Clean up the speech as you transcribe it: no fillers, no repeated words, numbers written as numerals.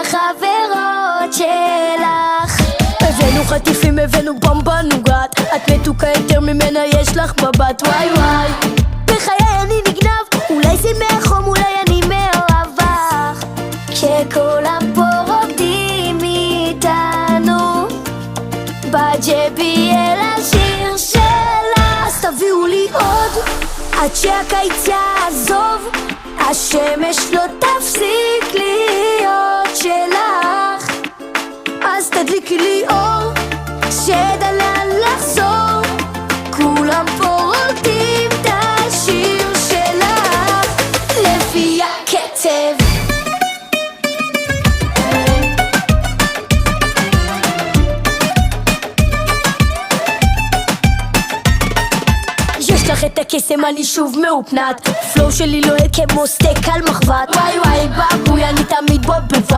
החברות שלך. הבאנו חטיפים, הבאנו במבה נוגת, את מתוקה יותר ממנה, יש לך מבט וואי וואי. בחיי אני נגנב, אולי זה מהחום, אולי אני מאוהבך. כשכולם פה רוקדים איתנו בג'ביאל השיר שלה. אז תביאו לי עוד עד שהקיץ יעזוב, השמש לא תפסיק להיות שלך. אז תדליקי לי אור שידע לאן לחזור, כולם פה רוקדים את השיר שלך לפי הקצב. יש לך את הקסם, אני שוב מאופנת, פלואו שלי לוהט כמו סטייק על מחבת. וואי וואי בבוי, אני תמיד בו בבד.